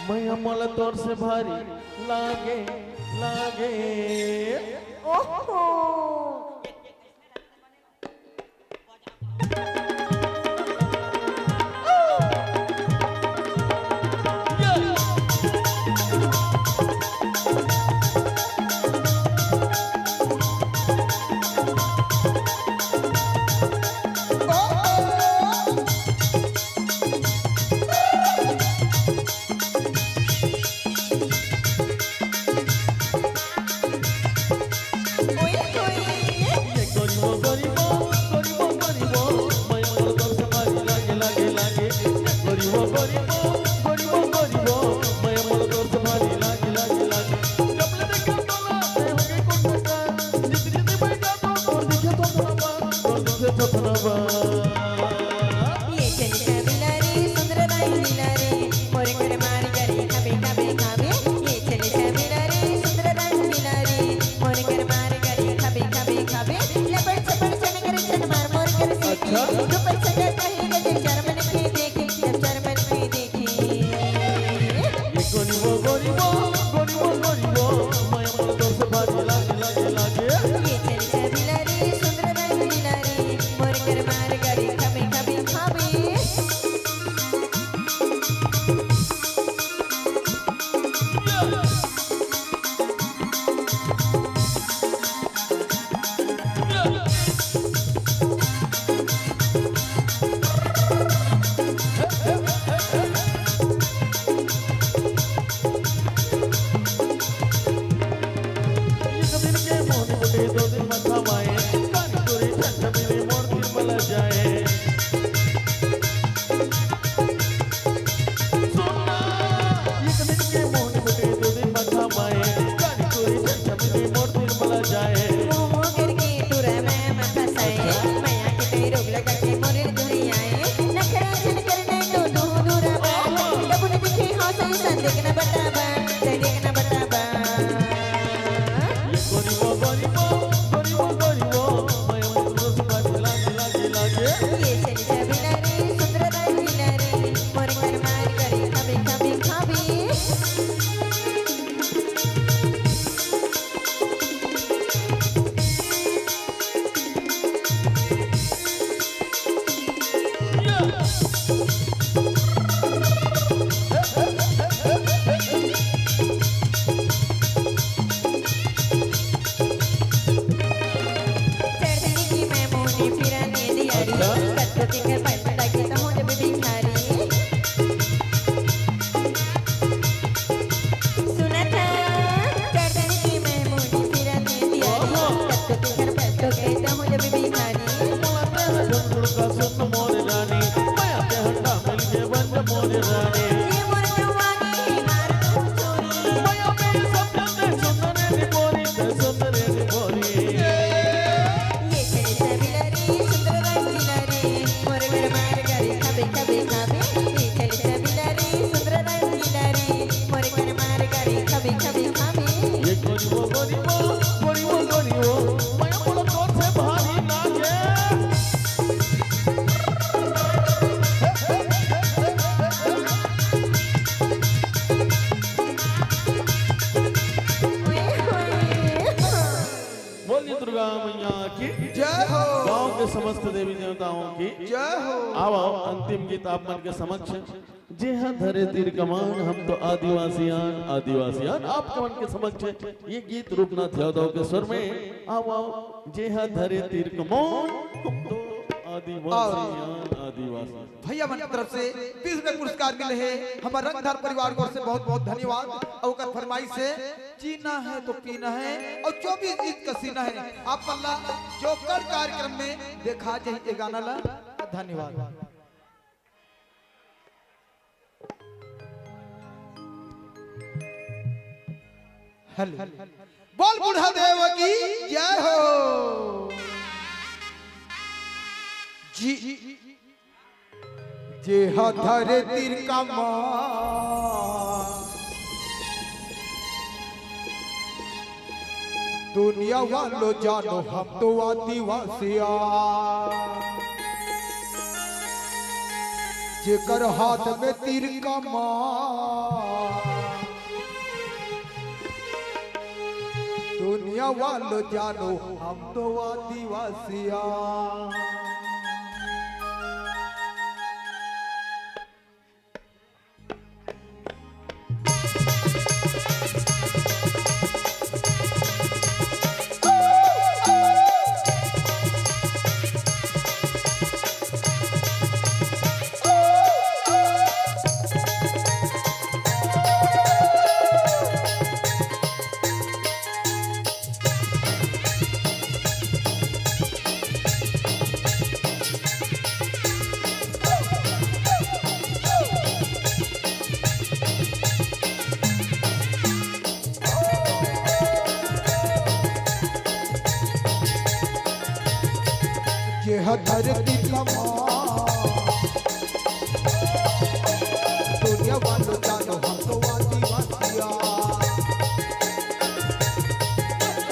मैया मला तोर से भारी लागे लागे। ओहो समस्त देवी देवताओं की जय हो। आओ अंतिम गीत आप मन के समक्ष। जे हाँ धरे तीर कमान हम तो आदिवासियान आदिवासियान आपके मन के समक्ष ये गीत रूपनाथ यादव के स्वर में। आओ जे हाँ धरे तीर कमान हम तो आदिवासियान आदिवासी। भैया मन की तरफ से 20 रुपए पुरस्कार मिले हैं हमारे रंगधार परिवार को से बहुत बहुत धन्यवाद। और फरमाइश से जीना है तो पीना है और 24 ईद का सीना है। आप पल्ला जोकर कार्यक्रम में देखा जाए गाना ला। धन्यवाद। हेलो बोल बूढ़ा देव की जय हो। जी जे धरे तीर कमान दुनिया वालों जानो हम तो आदिवासिया जेकर हाथ में तीर कमान दुनिया वालों जानो हम तो आदिवासिया। यह धरती का माँ दुनिया वालों जानो हम तो आदिवासिया।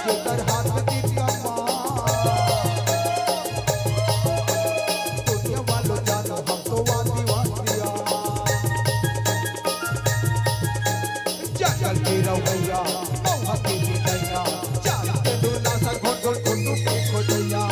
जेकर धरती का माँ दुनिया वालों जानो हम तो आदिवासिया। जंगल की रवैया मौहा की नैया चाल के दूल्हा सा घोट घोट घोटू के खोजैया।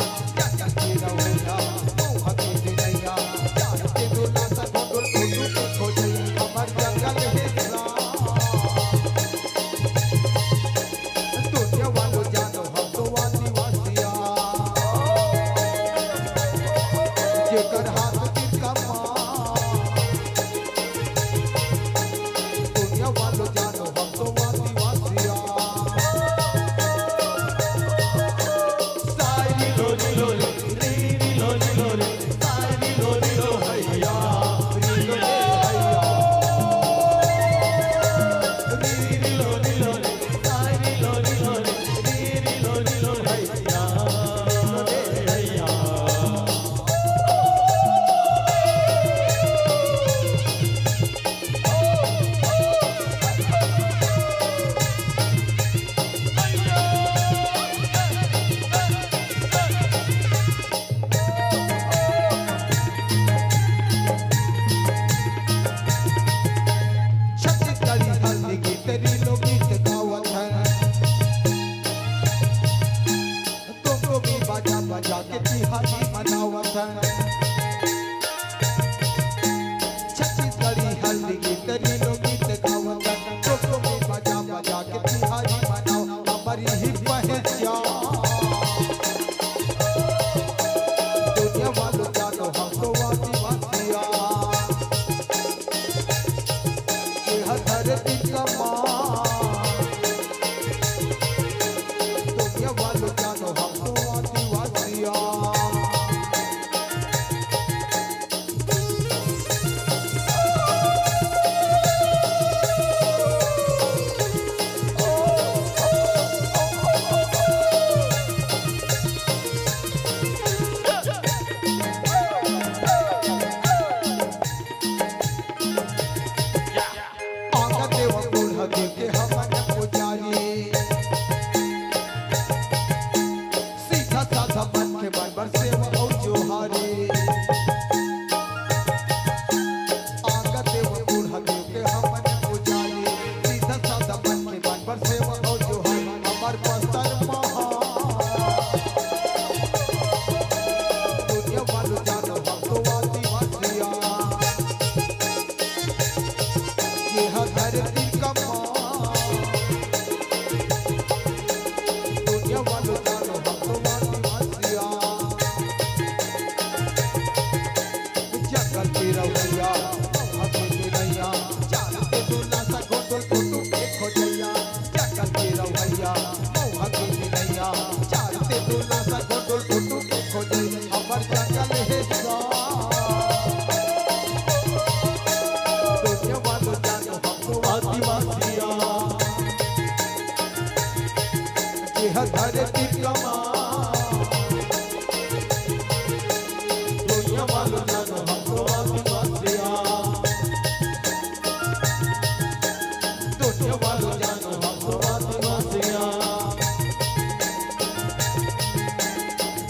छत्तीसगढ़ी हल्दी की तरी लोग गीत गावत तो में बजा बजा के तिहारी मनाओ हमारी ही पहचान। दुनिया वालों जानो हम तो आदिवासिया। यह धरती का माँ दुनिया वालों जानो हम तो आदिवासिया। धरती का माँ दुनिया वालों जानो हम तो आदिवासिया। दुनिया वालों जानो हम तो आदिवासिया।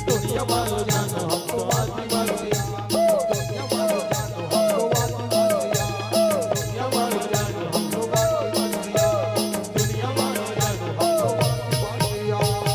दुनिया वालों जानो हम तो आदिवासिया। दुनिया वालों जानो हम तो आदिवासिया। दुनिया वालों जानो हम तो आदिवासिया। दुनिया वालों जानो हम तो आदिवासिया।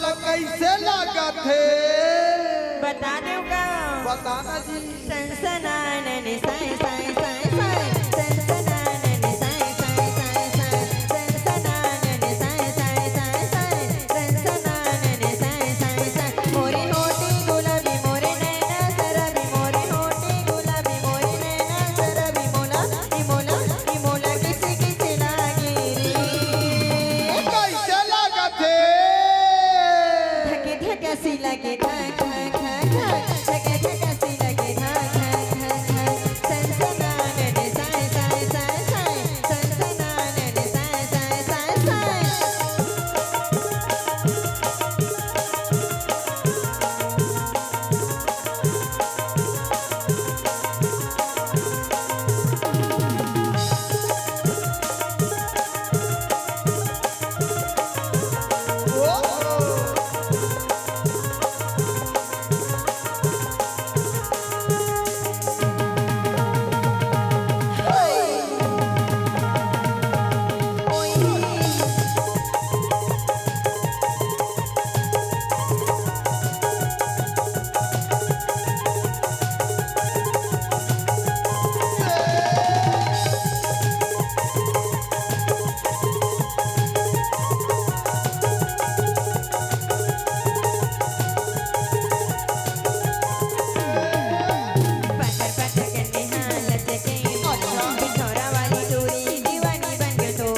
बोला कैसे लागत है? बता दो का बताना जी। सनसनानन साय साय साय साय सनसनानन साय साय साय साय सनसनानन साय साय साय साय सनसनानन साय साय साय मोरे होठे गुलाबी मोरे नैना शराबी मोरे होठे गुलाबी मोरे नैना शराबी मोला मोला किसे किसे लागे रे कैसे लागत है? धके धके सी लगे धक धक धक धके धके सी लगे धक धक धक सनसनानन साय साय साय साय सनसनानन साय साय साय साय पत्थर पत्थर करने हालत के बिछोरा वाली दूरी दीवानी बन गयो तो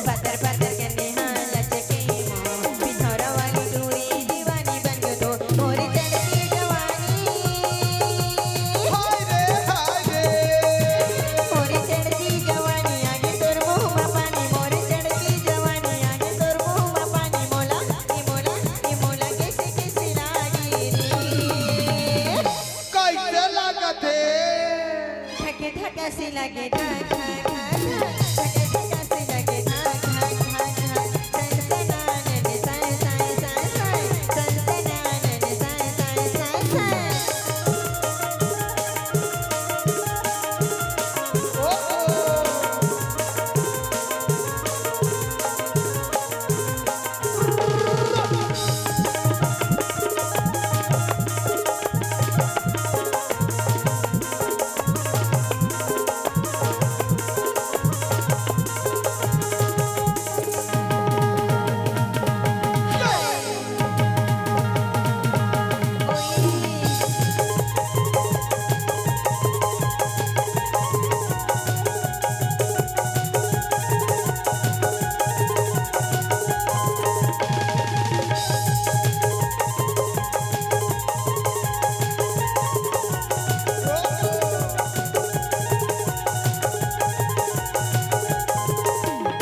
पत्थर पत्थर करने हालत के बिछोरा वाली दूरी दीवानी बन गयो तो मोरी चढ़ती जवानी हाय रे हाय रे। मोरी चढ़ती जवानी आगे तोर मुंह में पानी मोरी चढ़ती जवानी आगे तोर मुंह में पानी मोला कैसे कैसे लागी रे कैसे लागत है? धके धके सी लगे धक धक धके धके सी लगे धक धक धक सनसनानन साय साय साय साय सनसनानन साय साय साय साय ओ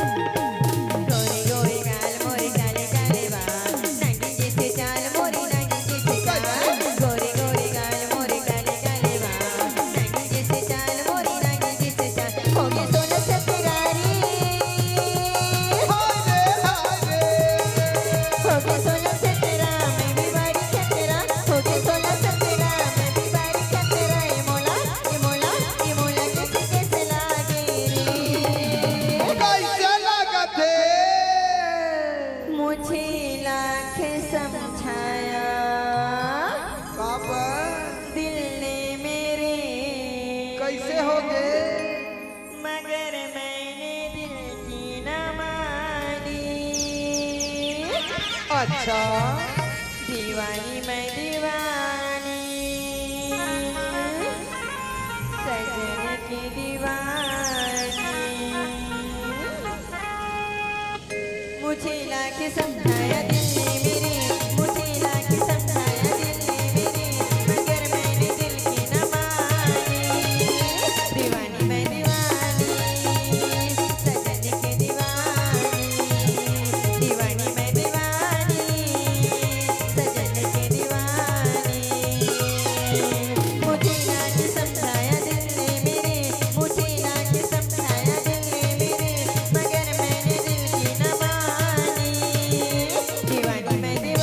गोरे गोरे गाल मोरे काले काले बाल नागिन जैसे चाल मोरी नागिन जैसे चाल गोरे गोरे गाल मोरे काले काले बाल नागिन जैसे चाल मोरी नागिन जैसे चाल हो गए सोना सतरारी हाय रे हाय रे। हो गए सोना सतरा मैं भी बारी खतरा हो गए सोना सतरा मैं भी बारी खतरा ये मोला कैसे कैसे लागे रे कैसे लागत है? मुझे लाख समझाया बाबा दिल ने मेरे कैसे हो गए? मगर मैंने दिल की न मानी अच्छा दीवानी मैं दीवानी सजन की दीवानी मुझे लाके समझाया दिल ने मेरे मुझे लाके समझाया दिल ने मेरे मगर मैंने दिल की न मानी दीवानी मैं दीवानी सजन की दीवानी दीवानी मैं दीवानी सजन की दीवानी मुझे लाके समझाया दिल ने मेरे मुझे लाके समझाया दिल ने मेरे मगर मैंने दिल की न मानी दीवानी मैं दीवानी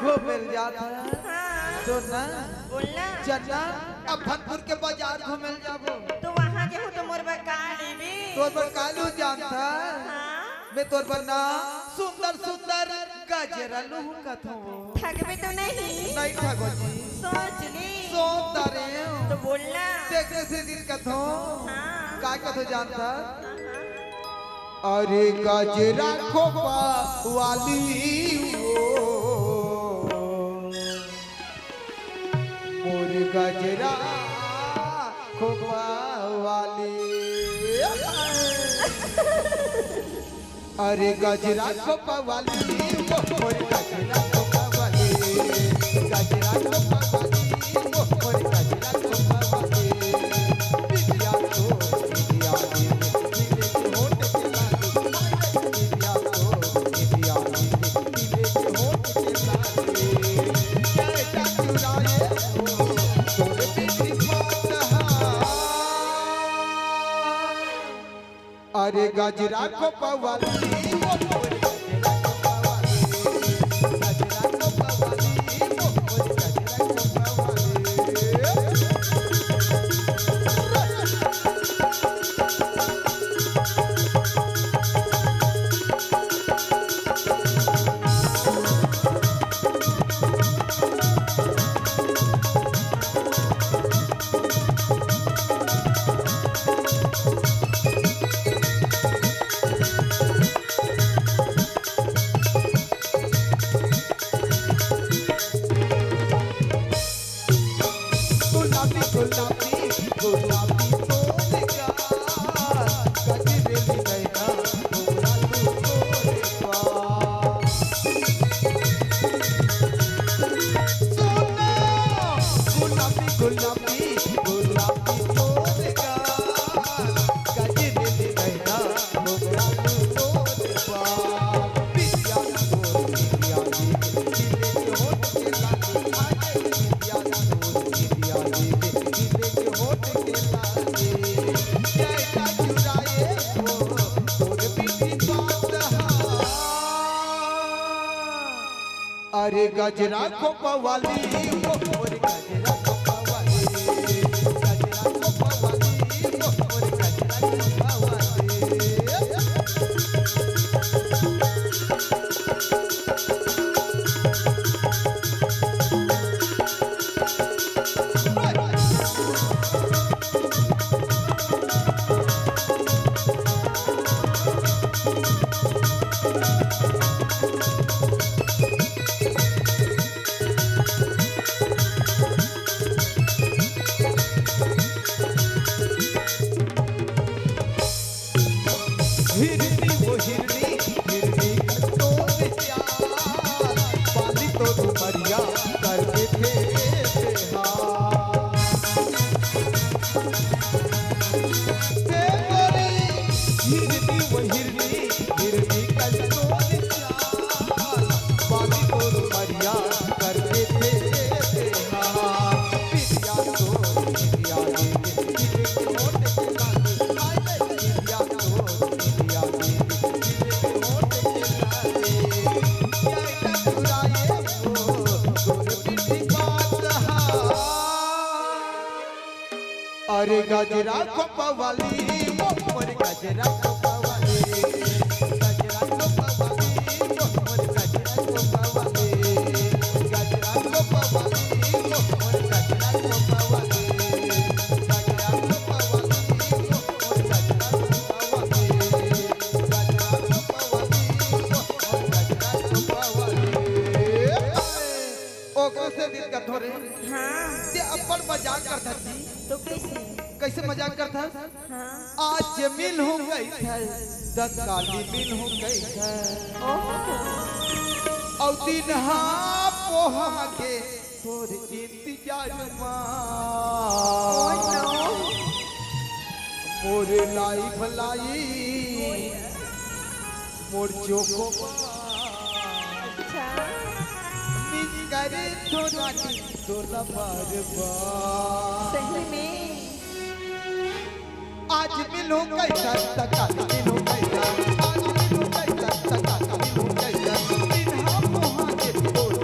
घूमे जाता हाँ तो ना बोलना चलना अब भनपुर के बाजार घूमे जाबो तो वहाँ जे हो तो मोर बकाली भी तोर पर कालू जानता हाँ मैं तोर पर ना सुंदर सुंदर गजरा लूं कथो ठगबे तो नहीं नहीं ठगो जी सोच ली सोतारे तो बोलना देखने से दिन कथो हाँ का कथो जानता अरे गजरा खोपा वाली मोर गजरा खोपा वाली अरे गजरा खोपा वाली मोर गजरा खोपा वाली गजरा खोपा वाली मोर गजरा खोपा वाली बिटिया तो बिटिया दिले होठ के लाली बिटिया तो बिटिया दिले होठ के लाली जय चतुराए तोरे बिटी पाता अरे गजरा खोपा वाली अरे गजरा खोपा वाली मोर गजरा खोपा वाली गजरा खोपा वाली मोर गजरा खोपा वाली हिरनी वो हिरनी हिरनी तो प्यार पाली तो डुमरिया करते थे हिरनी वो हिरनी हिरनी तो प्यार पाली तो डुमरिया करते थे पिया तो पिया अरे गजरा खोपा वाली मोर गजरा खोपा वाली गजरा खोपा वाली मोर गजरा खोपा वाली गजरा खोपा वाली मोर गजरा खोपा वाली गजरा खोपा वाली मोर गजरा खोपा वाली गजरा खोपा वाली मोर गजरा खोपा वाली ओकरो से दिल का थोरे हाँ ते अपन मजाक करता थी तो कैसे कैसे मजाक करता हाँ आज मिल हो गई था दस काली मिल हो गई था ओहो और दिन हाँ पोहा के तोर इंतजार ओह नो मोर लाई भलाई मोर चोको अच्छा मिस करे थोड़ा तोला बार बार सही में आज मिलो कैसा तकाली मिलो कैसा आज मिलो कैसा तकाली मिलो कैसा दिन हम वहां के बोल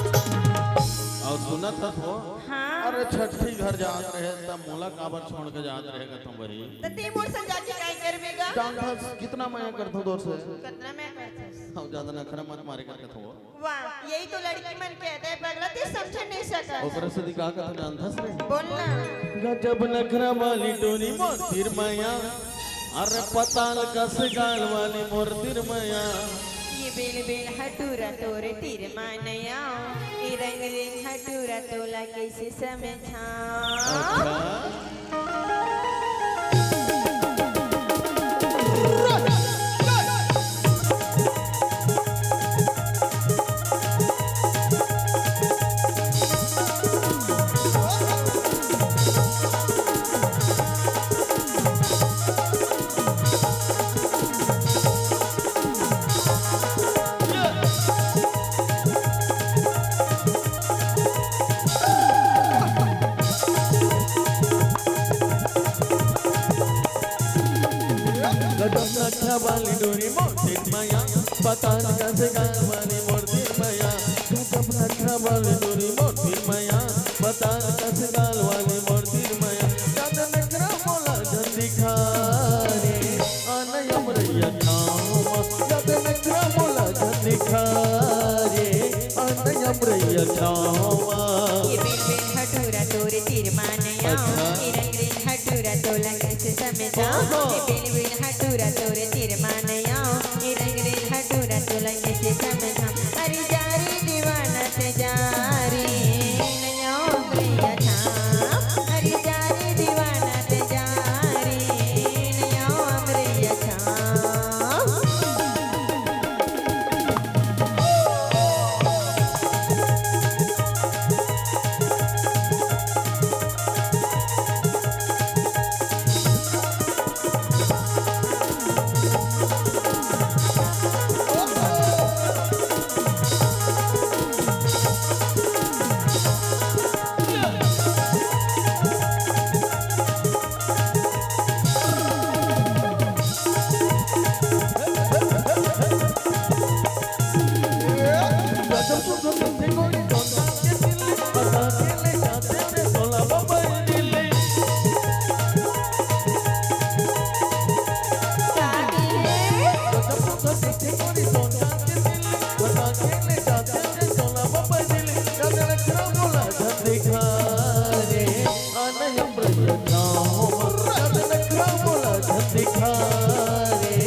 और सुना था वो हाँ अरे छठी घर जात रहे तब मोला काबर छोड़ के जात रहेगा तुम वही तो तीमूर से जाके काय करबेगा जानता कितना मैं करता दोस्त से कितना मैं करथस अब ज्यादा नखरा मत मारे करके तो वाह यही तो लड़की मन कहते हैं पगला ते समझ नहीं सकता ओकरे से दिखा का तो जानता से बोलना गजब नखरा वाली टोनी मोर तिरमया अरे पताल कस गाल वाली मोर तिरमया ये बेल बेल हटूरा तोरे तीर मानया ये रंग रंग हटूरा तोला कैसे समझाऊं अच्छा गजब नखरा वाली डोरी मोर तिरमया पताल कस गाल वाली मोर तिरमया गजब नखरा वाली डोरी मोर तिरमया पताल कस गाल वाली मोर तिरमया ज्यादा नखरा मोला जन दिखा रे अनय अमरैया छाऊमा ज्यादा नखरा मोला जन दिखा रे अनय अमरैया छाऊमा ये बेल बेल हटूरा तोरे तीर मानया ये रंग रंग हटूरा तोला कैसे समझाऊं ये बेल बेल हटूरा तोरे तीर मानया ये रंग रंग हटूरा तोला कैसे समझाऊं अरे जारी दीवाना ते जारी नया उमरिया छाम अरे जारी दीवाना ते जारी नया उमरिया छाम गजब सुन सुन गोरी टोंटा के दिल बता के ले जाते थे सोला बाबा दिल्ली शादी है गजब सुन गोरी टोंटा के दिल बता के ले जाते थे सोला बाबा दिल्ली जब नखरा मोला जन दिखा रे अनय अमरैया छाऊमा जब नखरा मोला जन दिखा रे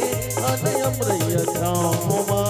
अनय अमरैया छाऊमा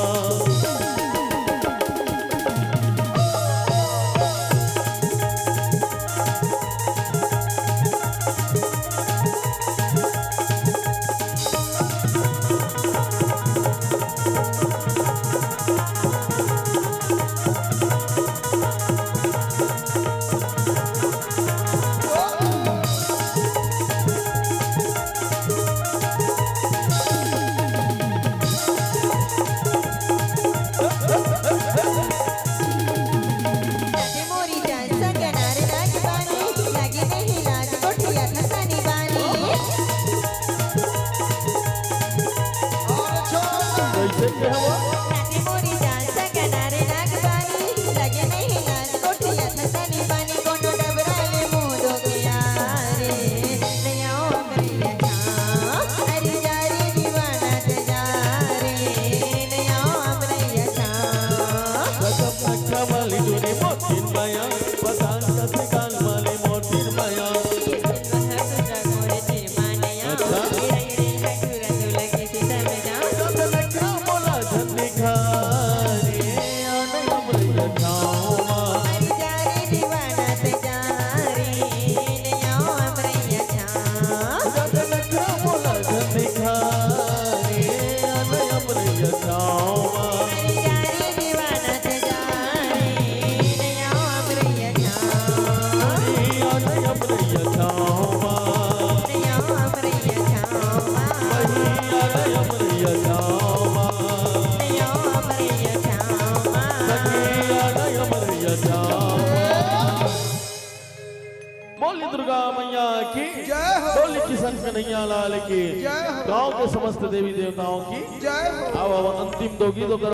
ताते मोरी जान सगनार राजबानी लागे नहीं लाज कोठिया खसानी बानी कैसे के हवा ताते मोरी जान सगनार राजबानी लागे नहीं लाज कोठिया खसानी बानी कोनो डबराले मुदो के यारे नया उमरिया छाम अरे जारी दीवाना ते जारे नया उमरिया छाम गजब नखरा वाली डोरी मोर तिरमया पताल कस गाल वाली मोर तिरमया जब नखरा मोला जन दिखा रे अनय अमरैया छाऊमा जब नखरा मोला जन दिखा रे अनय अमरैया छाऊमा अनय अमरैया छाऊमा सखी आलय अमरिया श्यामा यो अमरिया श्यामा सखी आलय अमरिया श्यामा। बोली दुर्गा मैया की जय हो। बोली किशन कन्हैया लाल की जय हो। गांव के समस्त देवी देवताओं की जय हो। अब अंतिम दो गीतों का